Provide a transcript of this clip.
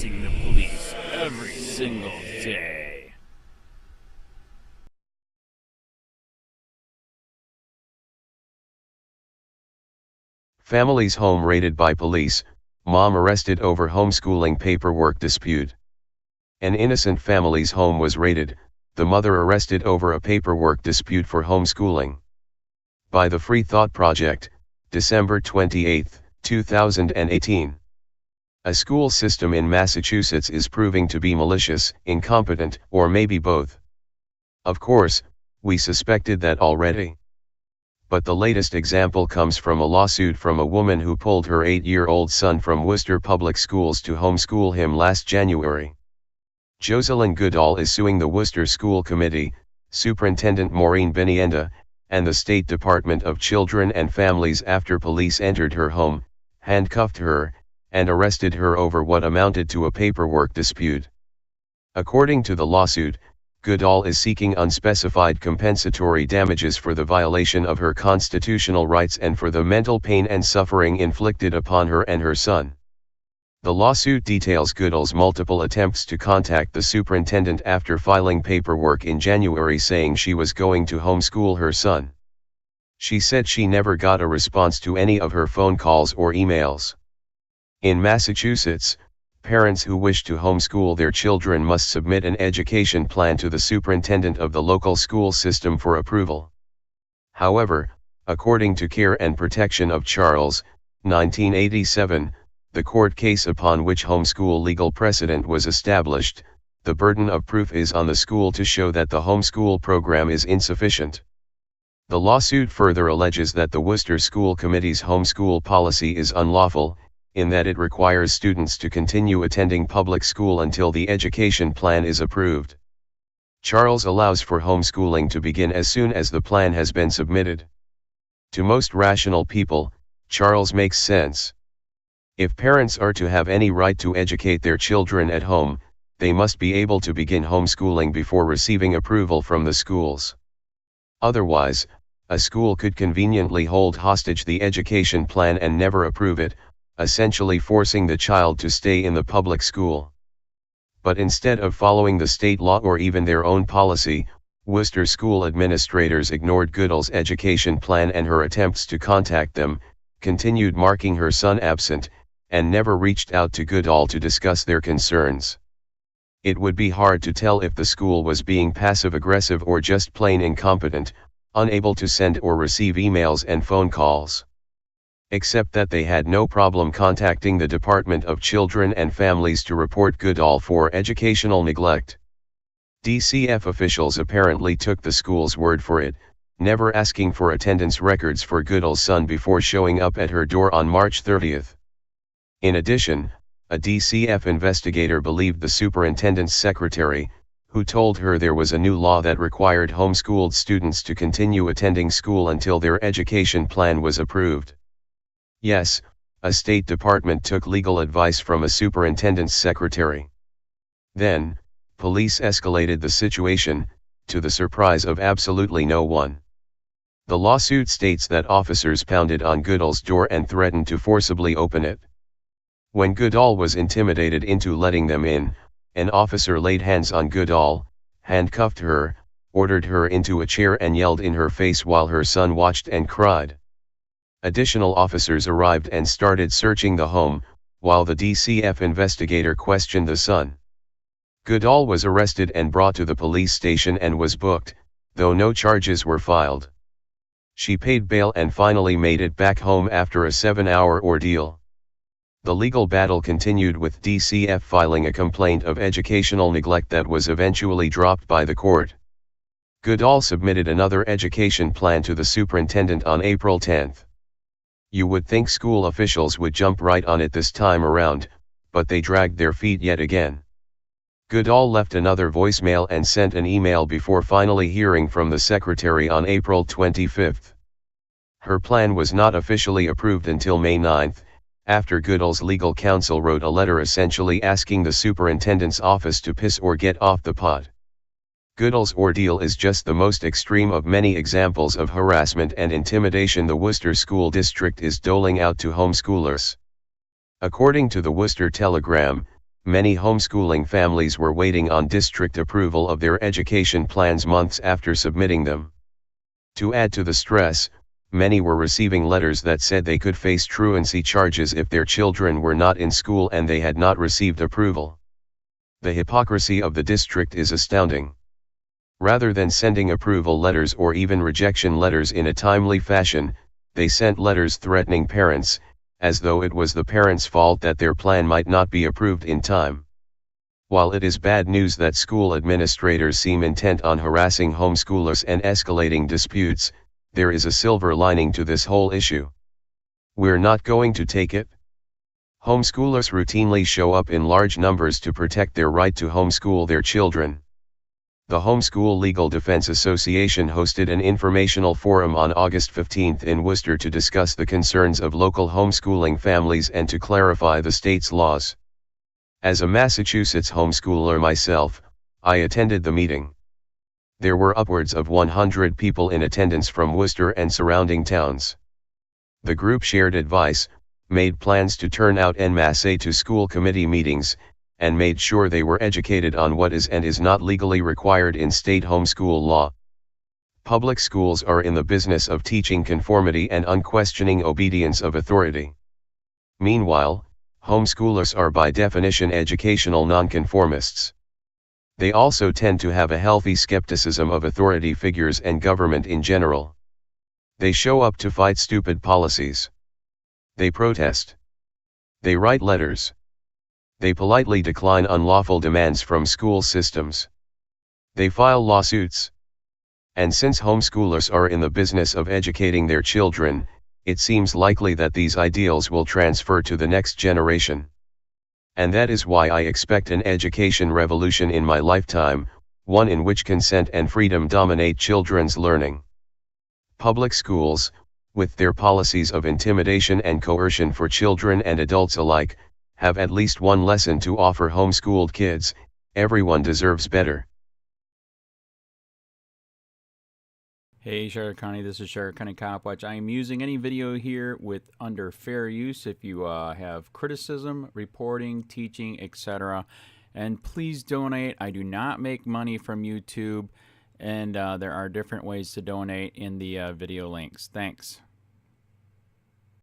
facing the police every single day. Family's home raided by police, mom arrested over homeschooling paperwork dispute. An innocent family's home was raided, the mother arrested over a paperwork dispute for homeschooling. By the Free Thought Project, December 28, 2018. A school system in Massachusetts is proving to be malicious, incompetent, or maybe both. Of course, we suspected that already. But the latest example comes from a lawsuit from a woman who pulled her 8-year-old son from Worcester Public Schools to homeschool him last January. Jocelyn Goodall is suing the Worcester School Committee, Superintendent Maureen Benienda, and the State Department of Children and Families after police entered her home, handcuffed her, and arrested her over what amounted to a paperwork dispute. According to the lawsuit, Goodall is seeking unspecified compensatory damages for the violation of her constitutional rights and for the mental pain and suffering inflicted upon her and her son. The lawsuit details Goodall's multiple attempts to contact the superintendent after filing paperwork in January saying she was going to homeschool her son. She said she never got a response to any of her phone calls or emails. In Massachusetts, parents who wish to homeschool their children must submit an education plan to the superintendent of the local school system for approval. However, according to Care and Protection of Charles, 1987, the court case upon which homeschool legal precedent was established, the burden of proof is on the school to show that the homeschool program is insufficient. The lawsuit further alleges that the Worcester School Committee's homeschool policy is unlawful, in that it requires students to continue attending public school until the education plan is approved. Charles allows for homeschooling to begin as soon as the plan has been submitted. To most rational people, Charles makes sense. If parents are to have any right to educate their children at home, they must be able to begin homeschooling before receiving approval from the schools. Otherwise, a school could conveniently hold hostage the education plan and never approve it, essentially forcing the child to stay in the public school. But instead of following the state law or even their own policy, Worcester school administrators ignored Goodall's education plan and her attempts to contact them, continued marking her son absent, and never reached out to Goodall to discuss their concerns. It would be hard to tell if the school was being passive-aggressive or just plain incompetent, unable to send or receive emails and phone calls. Except that they had no problem contacting the Department of Children and Families to report Goodall for educational neglect. DCF officials apparently took the school's word for it, never asking for attendance records for Goodall's son before showing up at her door on March 30. In addition, a DCF investigator believed the superintendent's secretary, who told her there was a new law that required homeschooled students to continue attending school until their education plan was approved. Yes, a State Department took legal advice from a superintendent's secretary. Then, police escalated the situation, to the surprise of absolutely no one. The lawsuit states that officers pounded on Goodall's door and threatened to forcibly open it. When Goodall was intimidated into letting them in, an officer laid hands on Goodall, handcuffed her, ordered her into a chair and yelled in her face while her son watched and cried. Additional officers arrived and started searching the home, while the DCF investigator questioned the son. Goodall was arrested and brought to the police station and was booked, though no charges were filed. She paid bail and finally made it back home after a 7-hour ordeal. The legal battle continued with DCF filing a complaint of educational neglect that was eventually dropped by the court. Goodall submitted another education plan to the superintendent on April 10. You would think school officials would jump right on it this time around, but they dragged their feet yet again. Goodall left another voicemail and sent an email before finally hearing from the secretary on April 25. Her plan was not officially approved until May 9, after Goodall's legal counsel wrote a letter essentially asking the superintendent's office to piss or get off the pot. Goodall's ordeal is just the most extreme of many examples of harassment and intimidation the Worcester School District is doling out to homeschoolers. According to the Worcester Telegram, many homeschooling families were waiting on district approval of their education plans months after submitting them. To add to the stress, many were receiving letters that said they could face truancy charges if their children were not in school and they had not received approval. The hypocrisy of the district is astounding. Rather than sending approval letters or even rejection letters in a timely fashion, they sent letters threatening parents, as though it was the parents' fault that their plan might not be approved in time. While it is bad news that school administrators seem intent on harassing homeschoolers and escalating disputes, there is a silver lining to this whole issue. We're not going to take it. Homeschoolers routinely show up in large numbers to protect their right to homeschool their children. The Homeschool Legal Defense Association hosted an informational forum on August 15 in Worcester to discuss the concerns of local homeschooling families and to clarify the state's laws. As a Massachusetts homeschooler myself, I attended the meeting. There were upwards of 100 people in attendance from Worcester and surrounding towns. The group shared advice, made plans to turn out en masse to school committee meetings, and made sure they were educated on what is and is not legally required in state homeschool law. Public schools are in the business of teaching conformity and unquestioning obedience of authority. Meanwhile, homeschoolers are by definition educational nonconformists. They also tend to have a healthy skepticism of authority figures and government in general. They show up to fight stupid policies. They protest. They write letters. They politely decline unlawful demands from school systems. They file lawsuits. And since homeschoolers are in the business of educating their children, it seems likely that these ideals will transfer to the next generation. And that is why I expect an education revolution in my lifetime, one in which consent and freedom dominate children's learning. Public schools, with their policies of intimidation and coercion for children and adults alike, have at least one lesson to offer homeschooled kids: everyone deserves better. Hey Charlotte County, this is Charlotte County COPWATCH. I am using any video here with under fair use if you have criticism, reporting, teaching, etc. And please donate. I do not make money from YouTube, and there are different ways to donate in the video links. Thanks.